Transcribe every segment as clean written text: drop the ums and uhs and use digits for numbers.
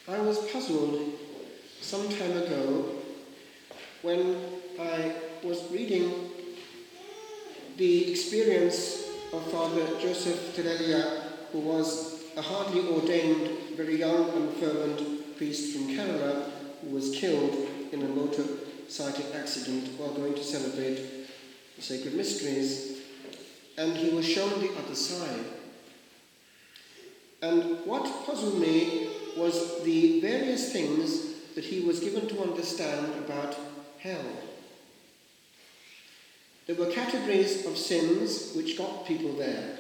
I was puzzled some time ago when I was reading the experience of Father Joseph Terelia, who was a hardly ordained, very young and fervent priest from Kerala, who was killed in a motorcycle accident while going to celebrate the sacred mysteries, and he was shown the other side. And what puzzled me was the various things that he was given to understand about hell. There were categories of sins which got people there.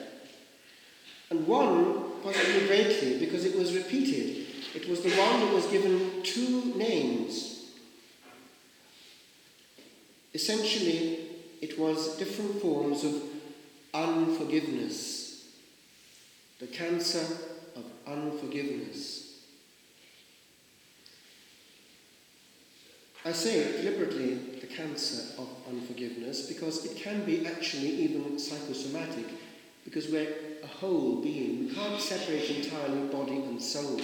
And one puzzled me greatly because it was repeated. It was the one that was given two names. Essentially, it was different forms of unforgiveness. The cancer of unforgiveness. I say deliberately the cancer of unforgiveness because it can be actually even psychosomatic, because we're a whole being. We can't separate entirely body and soul.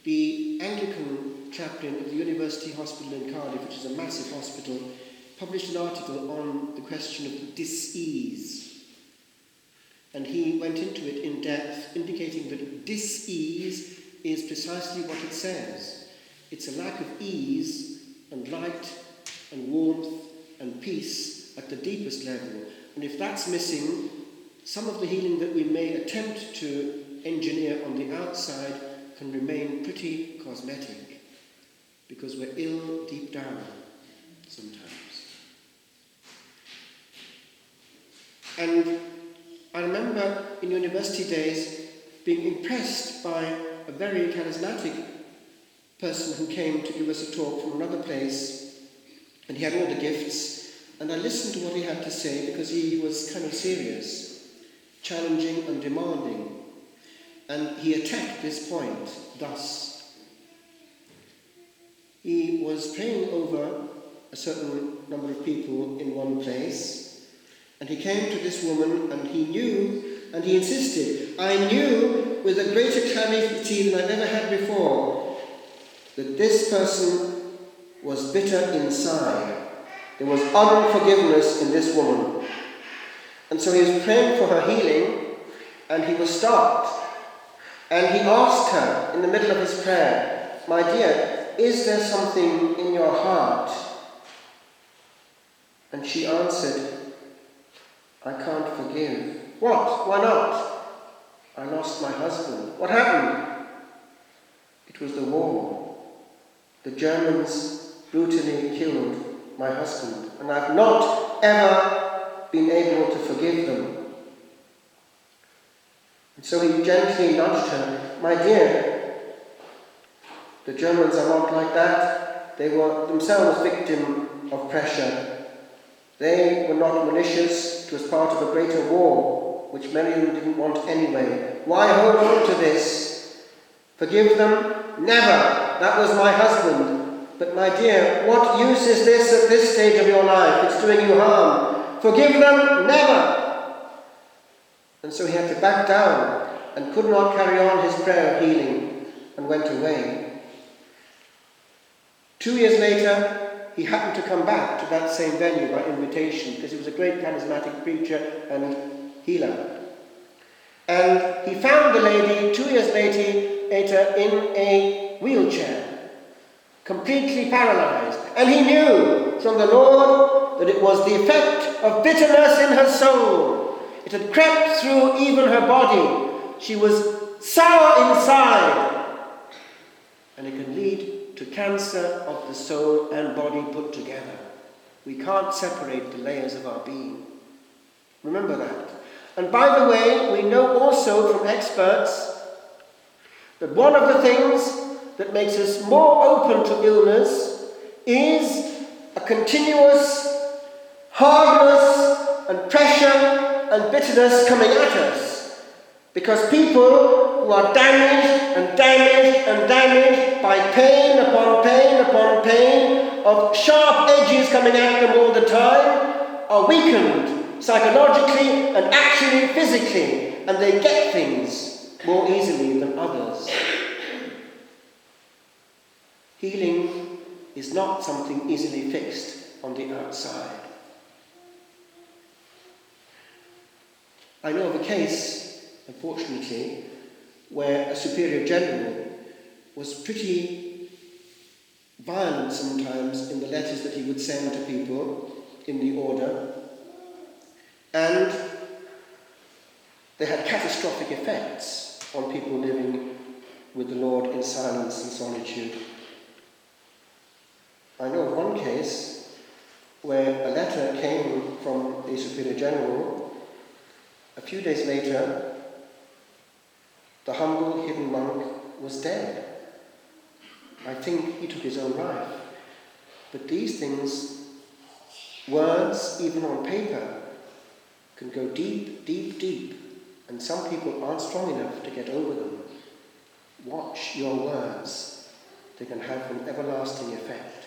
The Anglican chaplain of the University Hospital in Cardiff, which is a massive hospital, published an article on the question of dis-ease. And he went into it in depth, indicating that dis-ease is precisely what it says. It's a lack of ease and light and warmth and peace at the deepest level. And if that's missing, some of the healing that we may attempt to engineer on the outside can remain pretty cosmetic, because we're ill deep down sometimes. And I remember in university days being impressed by a very charismatic person who came to give us a talk from another place, and he had all the gifts, and I listened to what he had to say because he was kind of serious, challenging and demanding, and he attacked this point thus. He was praying over a certain number of people in one place, and he came to this woman, and he knew, and he insisted, I knew with a greater clarity than I'd ever had before, that this person was bitter inside. There was unforgiveness in this woman. And so he was praying for her healing, and he was stopped. And he asked her in the middle of his prayer, my dear, is there something in your heart? And she answered, I can't forgive. What? Why not? I lost my husband. What happened? It was the war. The Germans brutally killed my husband, and I've not ever been able to forgive them. And so he gently nudged her, my dear, the Germans are not like that. They were themselves victim of pressure. They were not malicious. It was part of a greater war, which many of them didn't want anyway. Why hold on to this? Forgive them? Never. That was my husband. But my dear, what use is this at this stage of your life? It's doing you harm. Forgive them? Never. And so he had to back down and could not carry on his prayer of healing and went away. 2 years later, he happened to come back to that same venue by invitation, because he was a great charismatic preacher and healer. And he found the lady 2 years later in a wheelchair, completely paralyzed. And he knew from the Lord that it was the effect of bitterness in her soul. It had crept through even her body. She was sour inside. And it can lead to cancer of the soul and body put together. We can't separate the layers of our being. Remember that. And by the way, we know also from experts that one of the things that makes us more open to illness is a continuous hardness and pressure and bitterness coming at us. Because people who are damaged and damaged and damaged by pain upon pain upon pain of sharp edges coming at them all the time are weakened psychologically and actually physically, and they get things more easily than others. Healing is not something easily fixed on the outside. I know of a case, unfortunately, where a superior general was pretty violent sometimes in the letters that he would send to people in the order, and they had catastrophic effects on people living with the Lord in silence and solitude. I know of one case where a letter came from a superior general. A few days later, the humble hidden monk was dead. I think he took his own life. But these things, words, even on paper, can go deep, deep, deep, and some people aren't strong enough to get over them. Watch your words. They can have an everlasting effect.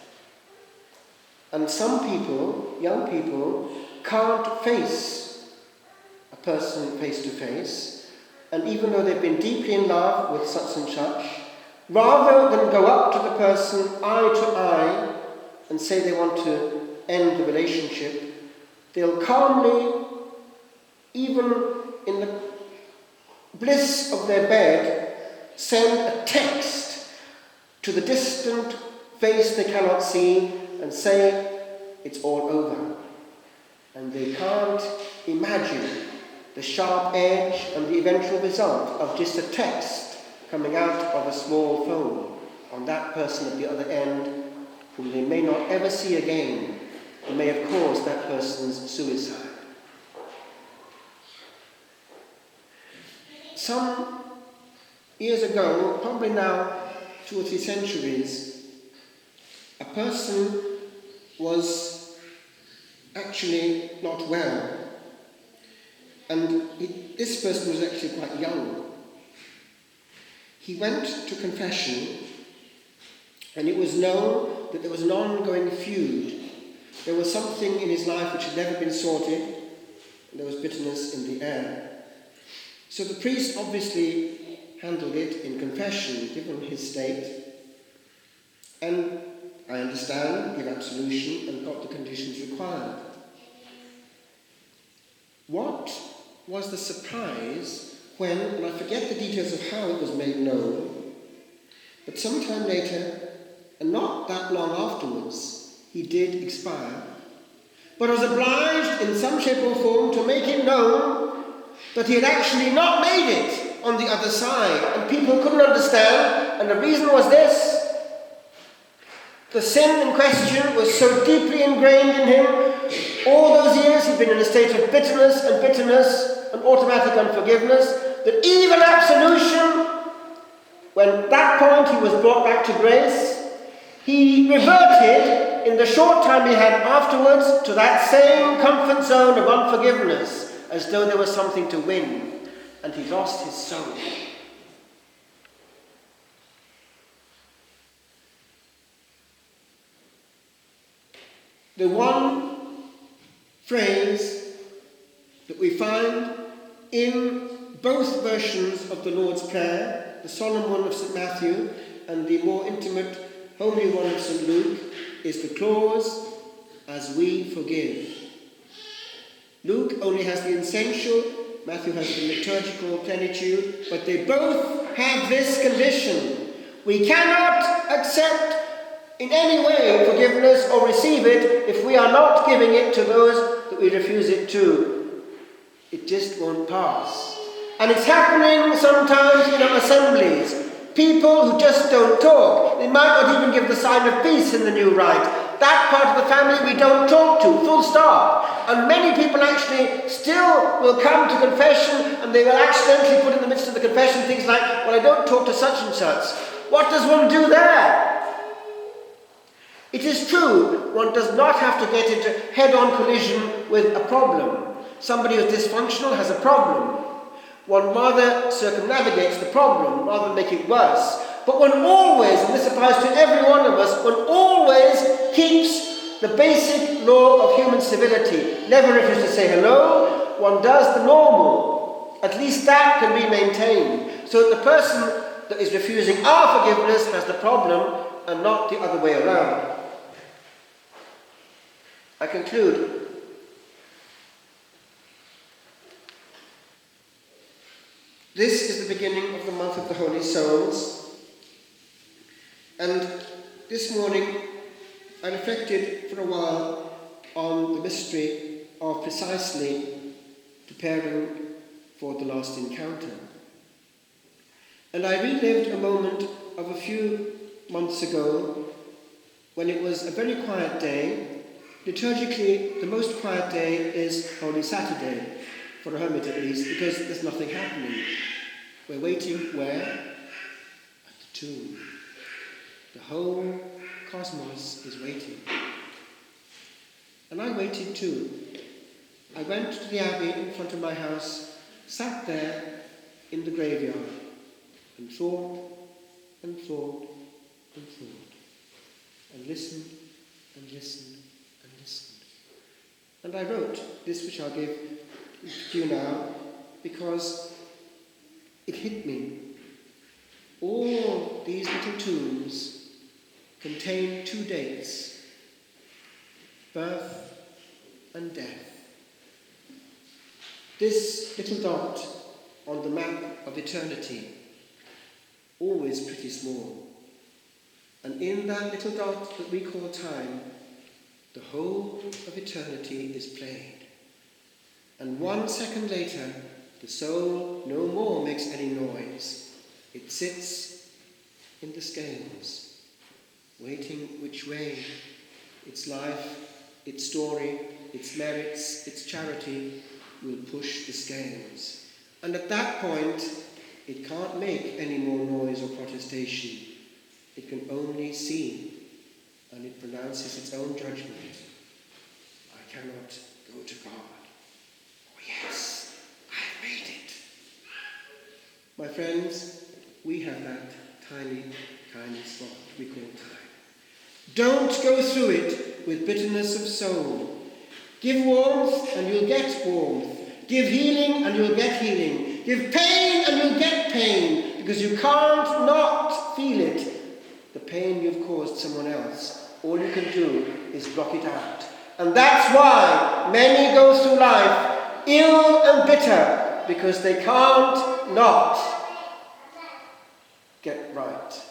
And some people, young people, can't face a person face to face, and even though they've been deeply in love with such and such, rather than go up to the person eye to eye and say they want to end the relationship, they'll calmly, even in the bliss of their bed, send a text to the distant face they cannot see and say it's all over. And they can't imagine the sharp edge and the eventual result of just a text coming out of a small phone on that person at the other end, whom they may not ever see again, and may have caused that person's suicide. Some years ago, probably now 2 or 3 centuries, a person was actually not well. And this person was actually quite young. He went to confession, and it was known that there was an ongoing feud. There was something in his life which had never been sorted, and there was bitterness in the air. So the priest obviously handled it in confession, given his state, and I understand, gave absolution and got the conditions required. What was the surprise when, and I forget the details of how it was made known, but sometime later, and not that long afterwards, he did expire, but was obliged in some shape or form to make it known that he had actually not made it on the other side, and people couldn't understand, and the reason was this: the sin in question was so deeply ingrained in him. All those years he'd been in a state of bitterness and automatic unforgiveness, that even absolution, when at that point he was brought back to grace, he reverted in the short time he had afterwards to that same comfort zone of unforgiveness, as though there was something to win, and he lost his soul. The one phrase that we find in both versions of the Lord's Prayer, the solemn one of St. Matthew and the more intimate, homely one of St. Luke, is the clause, "as we forgive." Luke only has the essential, Matthew has the liturgical plenitude, but they both have this condition: we cannot accept in any way forgiveness or receive it if we are not giving it to those that we refuse it to. It just won't pass. And it's happening sometimes in our assemblies. People who just don't talk. They might not even give the sign of peace in the new rite. That part of the family we don't talk to, full stop. And many people actually still will come to confession, and they will accidentally put in the midst of the confession things like, well, I don't talk to such and such. What does one do there? It is true, one does not have to get into head-on collision with a problem. Somebody who's dysfunctional has a problem. One rather circumnavigates the problem rather than make it worse. But one always, and this applies to every one of us, one always keeps the basic law of human civility. Never refuse to say hello. One does the normal. At least that can be maintained. So that the person that is refusing our forgiveness has the problem, and not the other way around. I conclude. This is the beginning of the month of the Holy Souls, and this morning I reflected for a while on the mystery of precisely preparing for the last encounter. And I relived a moment of a few months ago when it was a very quiet day. Liturgically, the most quiet day is Holy Saturday, for a hermit at least, because there's nothing happening. We're waiting where? At the tomb. The whole cosmos is waiting. And I waited too. I went to the abbey in front of my house, sat there in the graveyard, and thought, and thought, and thought, and listened, and listened, and listened. And I wrote this, which I'll give to you now, because it hit me. All these little tombs contain two dates: birth and death. This little dot on the map of eternity, always pretty small. And in that little dot that we call time, the whole of eternity is played. And 1 second later, the soul no more makes any noise. It sits in the scales, waiting which way its life, its story, its merits, its charity will push the scales. And at that point, it can't make any more noise or protestation. It can only see, and it pronounces its own judgment. I cannot go to God. Oh yes, I have made it. My friends, we have that tiny, tiny spot we call time. Don't go through it with bitterness of soul. Give warmth and you'll get warmth. Give healing and you'll get healing. Give pain and you'll get pain, because you can't not feel it. The pain you've caused someone else. All you can do is block it out. And that's why many go through life ill and bitter, because they can't not get right.